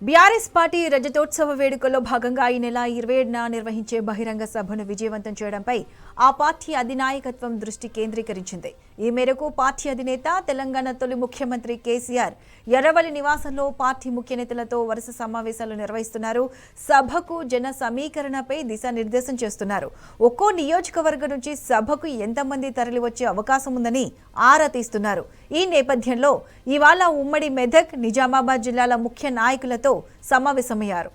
BRS party రజతోత్సవ వేడుకల్లో భాగంగా ఈ నెల 27న నిర్వహించే బహిరంగ సభను విజయవంతం చేయడంపై ఆ పార్టీ అధినాయకత్వం దృష్టి కేంద్రీకరించింది. ఈ మేరకు పార్టీ అధినేత తెలంగాణ తొలి ముఖ్యమంత్రి కేసీఆర్ ఎర్రవల్లి నివాసంలో పార్టీ ముఖ్య నేతలతో వరుస సమావేశాలు నిర్వహిస్తున్నారు. సభకు జన సమీకరణపై దిశానిర్దేశం చేస్తున్నారు. ఒక్కో నియోజకవర్గం నుంచి సభకు ఎంతమంది తరలివచ్చే అవకాశం ఉందని ఆరా తీస్తున్నారు. ఈ నేపథ్యంలో ఇవాళ ఉమ్మడి మెదక్, నిజామాబాద్ జిల్లాల ముఖ్య నాయకులతో సమావేశమయ్యారు.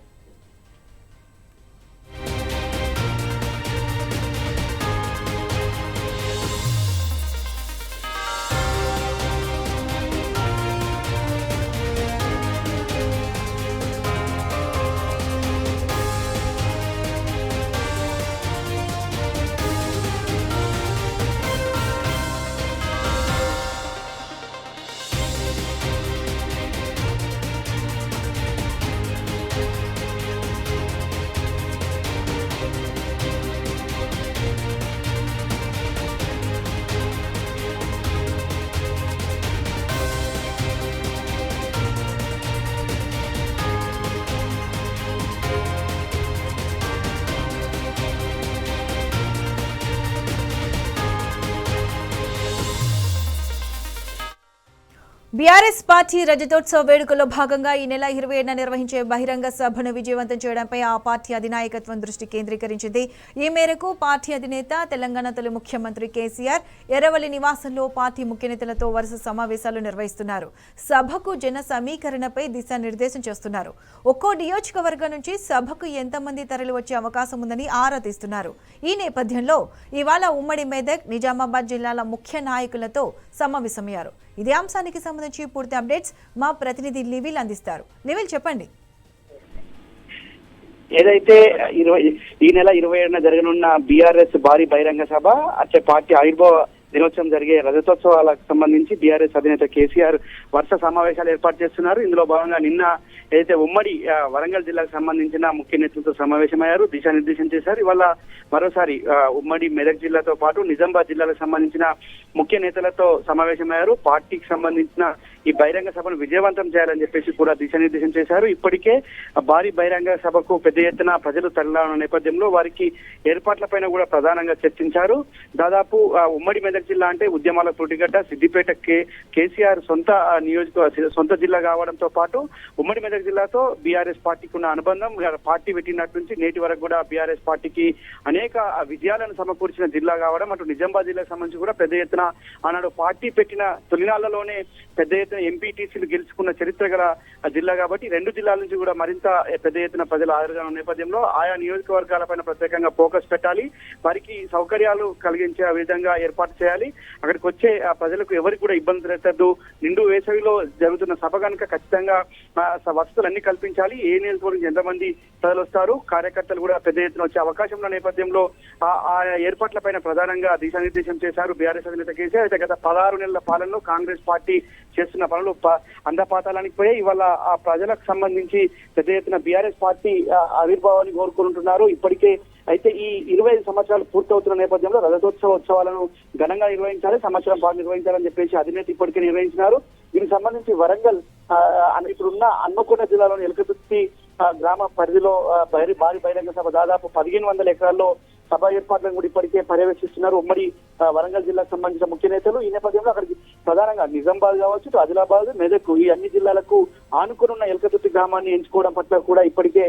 బీఆర్ఎస్ పార్టీ రజతోత్సవ వేడుకల్లో భాగంగా ఈ నెల 27న నిర్వహించే బహిరంగ సభను విజయవంతం చేయడంపై ఆ పార్టీ అధినాయకత్వం దృష్టి కేంద్రీకరించింది. ఈ మేరకు పార్టీ అధినేత తెలంగాణ తొలి ముఖ్యమంత్రి కేసీఆర్ ఎర్రవల్లి నివాసంలో పార్టీ ముఖ్య నేతలతో వరుస సమావేశాలు నిర్వహిస్తున్నారు. సభకు జన సమీకరణపై దిశానిర్దేశం చేస్తున్నారు. ఒక్కో నియోజకవర్గం నుంచి సభకు ఎంతమంది తరలివచ్చే అవకాశం ఉందని ఆరా తీస్తున్నారు. ఈ నేపథ్యంలో ఇవాళ ఉమ్మడి మెదక్, నిజామాబాద్ జిల్లాల ముఖ్య నాయకులతో సమావేశమయ్యారు. ఇదే అంశానికి సంబంధించి పూర్తి అప్డేట్స్ మా ప్రతినిధి లివిల్ అందిస్తారు. లివిల్, చెప్పండి. ఏదైతే ఈ నెల 27న జరగనున్న బీఆర్ఎస్ భారీ బహిరంగ సభ అచ్చే పార్టీ ఆవిర్భావ దినోత్సవం జరిగే రజతోత్సవాలకు సంబంధించి బీఆర్ఎస్ అధినేత కేసీఆర్ వరుస సమావేశాలు ఏర్పాటు చేస్తున్నారు. ఇందులో భాగంగా నిన్న ఏదైతే ఉమ్మడి వరంగల్ జిల్లాకు సంబంధించిన ముఖ్య నేతలతో సమావేశమయ్యారు, దిశానిర్దేశం చేశారు. ఇవాళ మరోసారి ఉమ్మడి మెదక్ జిల్లాతో పాటు నిజామాబాద్ జిల్లాలకు సంబంధించిన ముఖ్య నేతలతో సమావేశమయ్యారు. పార్టీకి సంబంధించిన ఈ బహిరంగ సభను విజయవంతం చేయాలని చెప్పేసి కూడా దిశానిర్దేశం చేశారు. ఇప్పటికే భారీ బహిరంగ సభకు పెద్ద ఎత్తున ప్రజలు తరలిన నేపథ్యంలో వారికి ఏర్పాట్లపైన కూడా ప్రధానంగా చర్చించారు. దాదాపు ఉమ్మడి మెదక్ జిల్లా అంటే ఉద్యమాల పురిటిగడ్డ, సిద్దిపేట కేసీఆర్ సొంత జిల్లా కావడంతో పాటు ఉమ్మడి మెదక్ జిల్లాతో బీఆర్ఎస్ పార్టీకి ఉన్న అనుబంధం, పార్టీ పెట్టినట్టు నుంచి నేటి వరకు కూడా బీఆర్ఎస్ పార్టీకి అనేక విజయాలను సమకూర్చిన జిల్లా కావడం, అటు నిజామాబాద్ జిల్లాకు సంబంధించి కూడా పెద్ద ఎత్తున ఆనాడు పార్టీ పెట్టిన తొలినాళ్లలోనే పెద్ద ఎత్తున ఎంపీటీసీలు గెలుచుకున్న చరిత్ర గల జిల్లా కాబట్టి రెండు జిల్లాల నుంచి కూడా మరింత పెద్ద ఎత్తున ప్రజలు ఆదరణ నేపథ్యంలో ఆయా నియోజకవర్గాలపైన ప్రత్యేకంగా ఫోకస్ పెట్టాలి, వారికి సౌకర్యాలు కలిగించే విధంగా ఏర్పాటు చేయాలి. అక్కడికి వచ్చే ప్రజలకు ఎవరికి కూడా ఇబ్బంది పెట్టద్దు. నిండు వేసవిలో జరుగుతున్న సభ కనుక ఖచ్చితంగా వసతులన్నీ కల్పించాలి. ఏ నియోజకవర్గం ఎంతమంది ప్రజలు వస్తారు, కార్యకర్తలు కూడా పెద్ద ఎత్తున వచ్చే అవకాశం ఉన్న నేపథ్యంలో ఆ ఏర్పాట్లపైన ప్రధానంగా దిశానిర్దేశం చేశారు బీఆర్ఎస్ అధినేత కేసీఆర్. అయితే గత 16 నెలల పాలనలో కాంగ్రెస్ పార్టీ చేస్తున్న పనులు అందపాతాలానికి పోయి ఇవాళ ఆ ప్రజలకు సంబంధించి పెద్ద ఎత్తున బీఆర్ఎస్ పార్టీ ఆవిర్భావాన్ని కోరుకుంటున్నారు. ఇప్పటికే అయితే ఈ 25 సంవత్సరాలు పూర్తవుతున్న నేపథ్యంలో రజతోత్సవాలను ఘనంగా నిర్వహించాలి, సంవత్సరం పాటు నిర్వహించాలని చెప్పేసి అధినేత ఇప్పటికే నిర్వహించినారు. దీనికి సంబంధించి వరంగల్ ఇప్పుడున్న హన్మకొండ జిల్లాలోని ఎలకతుర్తి గ్రామ పరిధిలో భారీ బహిరంగ సభ దాదాపు 1500 ఎకరాల్లో సభ ఏర్పాట్లను కూడా ఇప్పటికే పర్యవేక్షిస్తున్నారు ఉమ్మడి వరంగల్ జిల్లాకు సంబంధించిన ముఖ్య నేతలు. ఈ నేపథ్యంలో అక్కడికి ప్రధానంగా నిజామాబాద్ కావచ్చు, ఆదిలాబాద్, మెదక్ ఈ అన్ని జిల్లాలకు ఆనుకునున్న ఎలకతుర్తి గ్రామాన్ని ఎంచుకోవడం పట్ల కూడా ఇప్పటికే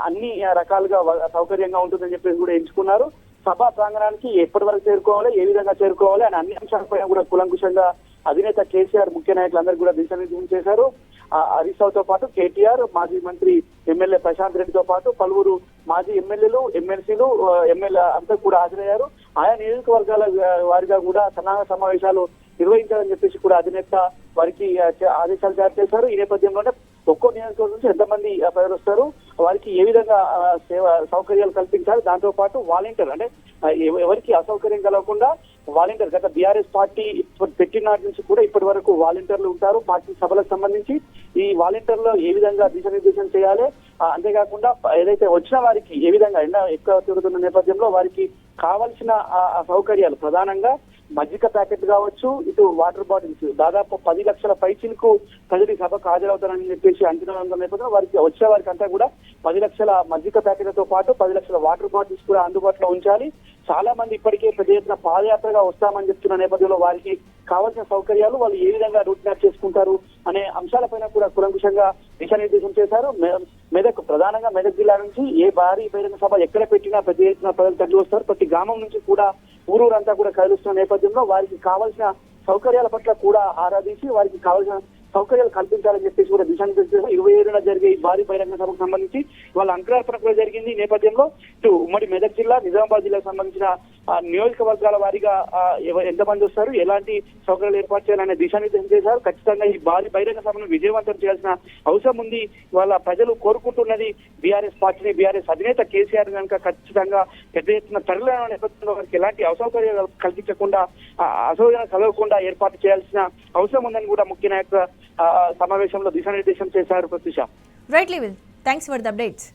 అన్ని రకాలుగా సౌకర్యంగా ఉంటుందని చెప్పేసి కూడా ఎంచుకున్నారు. సభా ప్రాంగణానికి ఎప్పటి వరకు చేరుకోవాలి, ఏ విధంగా చేరుకోవాలి అని అన్ని అంశాలపైన కూడా కులంకుశంగా అధినేత కేసీఆర్ ముఖ్య నాయకులందరూ కూడా దిశానిర్దేశం చేశారు. హరీష్ రావుతో పాటు కేటీఆర్, మాజీ మంత్రి ఎమ్మెల్యే ప్రశాంత్ రెడ్డితో పాటు పలువురు మాజీ ఎమ్మెల్యేలు, ఎమ్మెల్సీలు, ఎమ్మెల్యే అంతా కూడా హాజరయ్యారు. ఆయా నియోజకవర్గాల వారిగా కూడా సన్నాహ సమావేశాలు నిర్వహించాలని చెప్పేసి కూడా అధినేత వారికి ఆదేశాలు జారీ చేశారు. ఈ నేపథ్యంలోనే ఒక్కో నియోజకవర్గం నుంచి ఎంతమంది ప్రజలు వస్తారు, వారికి ఏ విధంగా సౌకర్యాలు కల్పించాలి, దాంతో పాటు వాలంటీర్ అంటే ఎవరికి అసౌకర్యం కలగకుండా వాలంటీర్ గత బీఆర్ఎస్ పార్టీ పెట్టినాటి నుంచి కూడా ఇప్పటి వరకు వాలంటీర్లు ఉంటారు. పార్టీ సభలకు సంబంధించి ఈ వాలంటీర్లు ఏ విధంగా దిశానిర్దేశం చేయాలి, అంతేకాకుండా ఏదైతే వచ్చిన వారికి ఏ విధంగా ఎండ ఎక్కువ తిరుగుతున్న నేపథ్యంలో వారికి కావాల్సిన సౌకర్యాలు ప్రధానంగా మజ్జిగ ప్యాకెట్ కావచ్చు, ఇటు వాటర్ బాటిల్స్ దాదాపు 10 లక్షల పైచిలకు ప్రజలు ఈ సభకు హాజరవుతారని చెప్పేసి అంచనా ఉన్న నేపథ్యంలో వారికి వచ్చే వారికి అంతా కూడా 10 లక్షల మజ్జిగ ప్యాకెట్లతో పాటు 10 లక్షల వాటర్ బాటిల్స్ కూడా అందుబాటులో ఉంచాలి. చాలా మంది ఇప్పటికే పెద్ద ఎత్తున పాదయాత్రగా వస్తామని చెప్తున్న నేపథ్యంలో వారికి కావాల్సిన సౌకర్యాలు వాళ్ళు ఏ విధంగా రూట్ మ్యాప్ చేసుకుంటారు అనే అంశాలపైన కూడా కూలంకుషంగా దిశానిర్దేశం చేశారు. మెదక్ ప్రధానంగా మెదక్ జిల్లా నుంచి ఏ భారీ బహిరంగ సభ ఎక్కడ పెట్టినా పెద్ద ఎత్తున ప్రజలు తరలి వస్తారు. ప్రతి గ్రామం నుంచి కూడా ఊరూరంతా కూడా కలుస్తున్న నేపథ్యంలో వారికి కావాల్సిన సౌకర్యాల పట్ల కూడా ఆరాధించి వారికి కావాల్సిన సౌకర్యాలు కల్పించాలని చెప్పేసి కూడా దిశానిర్దేశం 27న జరిగే ఈ భారీ బహిరంగ సభకు సంబంధించి వాళ్ళ అంకురార్పణ కూడా జరిగింది. ఈ నేపథ్యంలో ఇటు ఉమ్మడి మెదక్ జిల్లా, నిజామాబాద్ జిల్లాకు సంబంధించిన నియోజకవర్గాల వారీగా ఎంతమంది వస్తారు, ఎలాంటి సౌకర్యాలు ఏర్పాటు చేయాలనే దిశానిర్దేశం చేశారు. ఖచ్చితంగా ఈ భారీ బహిరంగ సభను విజయవంతం చేయాల్సిన అవసరం ఉంది. వాళ్ళ ప్రజలు కోరుకుంటున్నది బీఆర్ఎస్ పార్టీని, బీఆర్ఎస్ అధినేత కేసీఆర్ కనుక ఖచ్చితంగా పెద్ద ఎత్తున తరలిన నేపథ్యంలో వారికి ఎలాంటి అసౌకర్యాలు కల్పించకుండా, అసౌకర్యాలు కలగకుండా ఏర్పాటు చేయాల్సిన అవసరం ఉందని కూడా ముఖ్య నాయకుల సమావేశంలో దిశానిర్దేశం చేశారు. Pratyusha. Right level. Thanks for the updates.